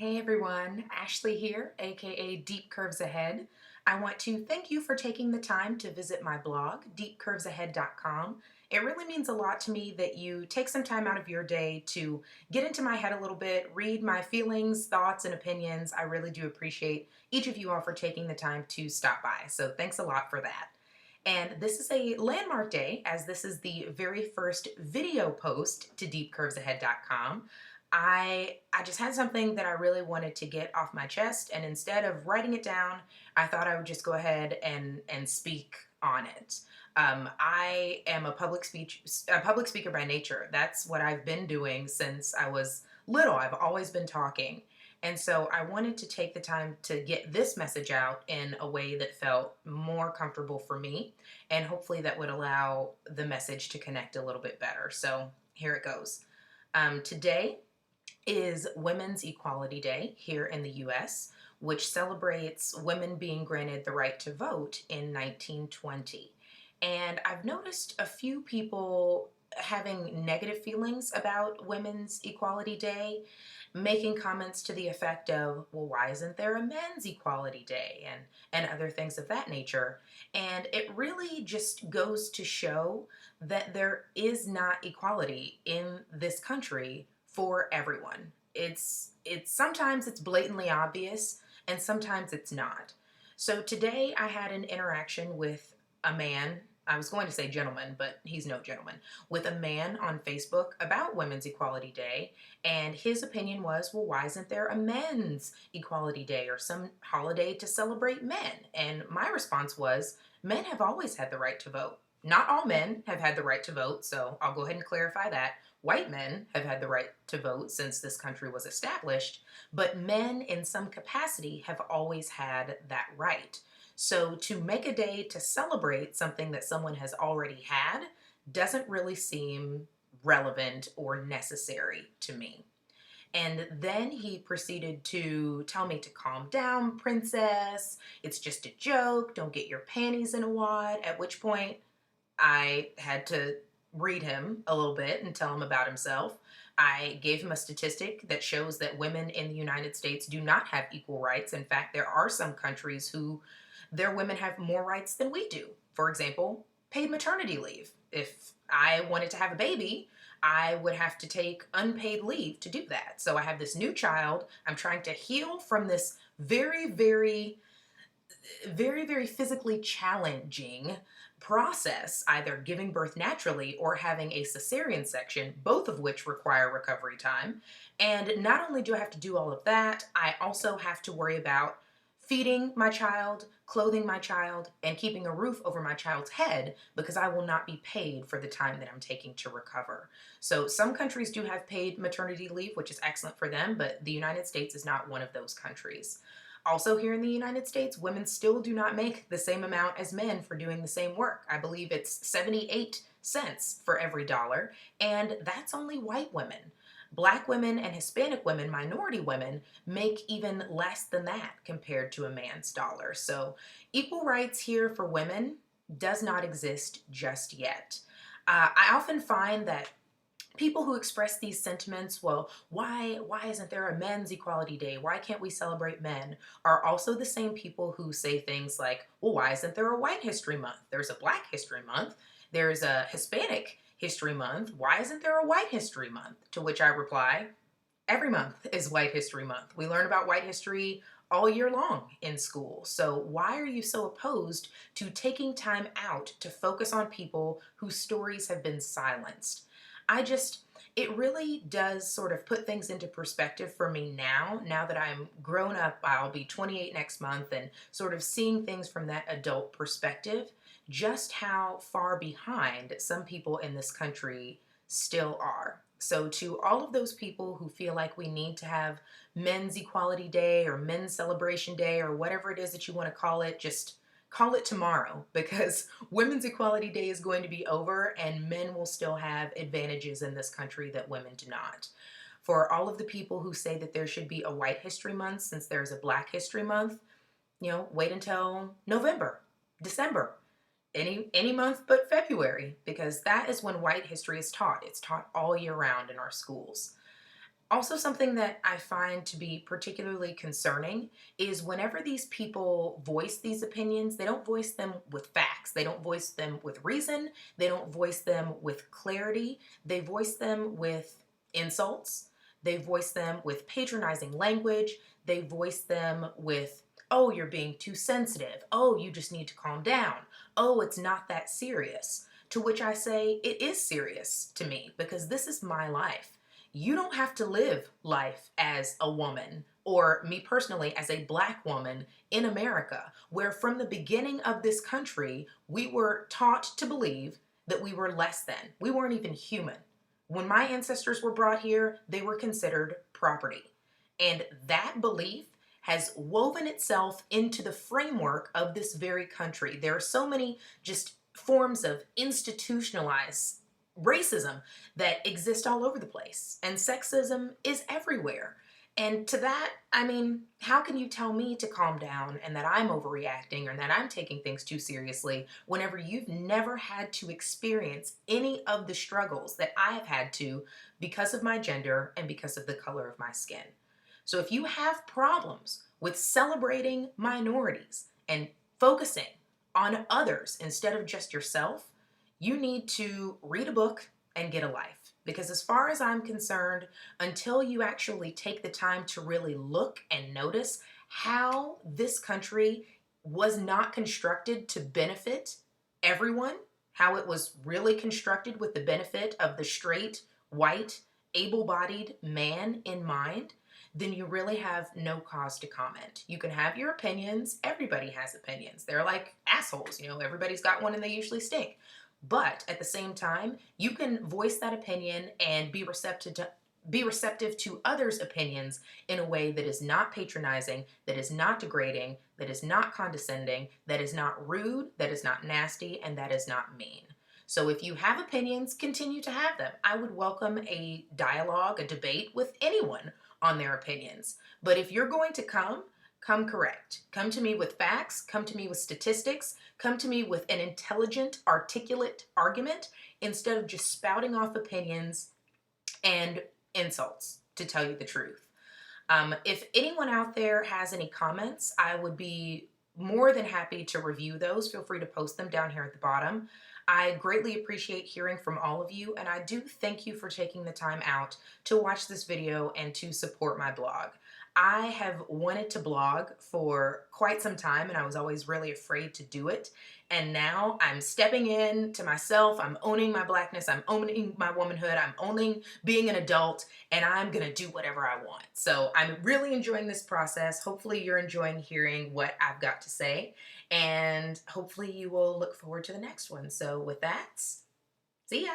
Hey everyone, Ashley here, aka Deep Curves Ahead. I want to thank you for taking the time to visit my blog, deepcurvesahead.com. It really means a lot to me that you take some time out of your day to get into my head a little bit, read my feelings, thoughts, and opinions. I really do appreciate each of you all for taking the time to stop by. So thanks a lot for that. And this is a landmark day, as this is the very first video post to deepcurvesahead.com. I just had something that I really wanted to get off my chest, and instead of writing it down, I thought I would just go ahead and speak on it. I am a public speaker by nature. That's what I've been doing since I was little. I've always been talking. And so I wanted to take the time to get this message out in a way that felt more comfortable for me, and hopefully that would allow the message to connect a little bit better. So here it goes. Today is Women's Equality Day here in the US, which celebrates women being granted the right to vote in 1920. And I've noticed a few people having negative feelings about Women's Equality Day, making comments to the effect of, well, why isn't there a Men's Equality Day? And other things of that nature. And it really just goes to show that there is not equality in this country for everyone. It's sometimes it's blatantly obvious and sometimes it's not. So today I had an interaction with a man. I was going to say gentleman, but he's no gentleman. With a man on Facebook about Women's Equality Day, and his opinion was, well, why isn't there a Men's Equality Day or some holiday to celebrate men? And my response was, men have always had the right to vote. Not all men have had the right to vote, so I'll go ahead and clarify that. White men have had the right to vote since this country was established, but men in some capacity have always had that right. So to make a day to celebrate something that someone has already had doesn't really seem relevant or necessary to me. And then he proceeded to tell me to calm down, princess. It's just a joke. Don't get your panties in a wad. At which point I had to read him a little bit and tell him about himself. I gave him a statistic that shows that women in the United States do not have equal rights. In fact, there are some countries who their women have more rights than we do. For example, paid maternity leave. If I wanted to have a baby, I would have to take unpaid leave to do that. So I have this new child. I'm trying to heal from this very physically challenging process, either giving birth naturally or having a cesarean section, both of which require recovery time. And not only do I have to do all of that, I also have to worry about feeding my child, clothing my child, and keeping a roof over my child's head because I will not be paid for the time that I'm taking to recover. So some countries do have paid maternity leave, which is excellent for them, but the United States is not one of those countries. Also, here in the United States, women still do not make the same amount as men for doing the same work. I believe it's 78 cents for every dollar, and that's only white women. Black women and Hispanic women, minority women, make even less than that compared to a man's dollar. So, equal rights here for women does not exist just yet. I often find that people who express these sentiments, well, why isn't there a Men's Equality Day? Why can't we celebrate men? Are also the same people who say things like, well, why isn't there a White History Month? There's a Black History Month. There's a Hispanic History Month. Why isn't there a White History Month? To which I reply, every month is White History Month. We learn about white history all year long in school. So why are you so opposed to taking time out to focus on people whose stories have been silenced? It really does sort of put things into perspective for me now that I'm grown up. I'll be 28 next month, and sort of seeing things from that adult perspective, just how far behind some people in this country still are. So to all of those people who feel like we need to have Men's Equality Day or Men's Celebration Day or whatever it is that you want to call it, just call it tomorrow, because Women's Equality Day is going to be over and men will still have advantages in this country that women do not. For all of the people who say that there should be a White History Month since there's a Black History Month, wait until November, December, any month but February, because that is when white history is taught. It's taught all year round in our schools. Also, something that I find to be particularly concerning is whenever these people voice these opinions, they don't voice them with facts. They don't voice them with reason. They don't voice them with clarity. They voice them with insults. They voice them with patronizing language. They voice them with, oh, you're being too sensitive. Oh, you just need to calm down. Oh, it's not that serious. To which I say, it is serious to me because this is my life. You don't have to live life as a woman, or me personally as a Black woman in America, where from the beginning of this country, we were taught to believe that we were less than. We weren't even human. When my ancestors were brought here, they were considered property. And that belief has woven itself into the framework of this very country. There are so many just forms of institutionalized racism that exist all over the place, and sexism is everywhere. And to that, I mean, how can you tell me to calm down and that I'm overreacting or that I'm taking things too seriously whenever you've never had to experience any of the struggles that I have had to because of my gender and because of the color of my skin? So if you have problems with celebrating minorities and focusing on others instead of just yourself, you need to read a book and get a life. Because as far as I'm concerned, until you actually take the time to really look and notice how this country was not constructed to benefit everyone, how it was really constructed with the benefit of the straight, white, able bodied man in mind, then you really have no cause to comment. You can have your opinions. Everybody has opinions. They're like assholes, everybody's got one and they usually stink. But at the same time, you can voice that opinion and be receptive to others' opinions in a way that is not patronizing, that is not degrading, that is not condescending, that is not rude, that is not nasty, and that is not mean. So if you have opinions, continue to have them. I would welcome a dialogue, a debate with anyone on their opinions. But if you're going to come correct. Come to me with facts, come to me with statistics, come to me with an intelligent, articulate argument instead of just spouting off opinions and insults, to tell you the truth. If anyone out there has any comments, I would be more than happy to review those. Feel free to post them down here at the bottom. I greatly appreciate hearing from all of you, and I do thank you for taking the time out to watch this video and to support my blog. I have wanted to blog for quite some time, and I was always really afraid to do it. And now I'm stepping in to myself. I'm owning my Blackness. I'm owning my womanhood. I'm owning being an adult, and I'm going to do whatever I want. So I'm really enjoying this process. Hopefully you're enjoying hearing what I've got to say, and hopefully you will look forward to the next one. So with that, see ya.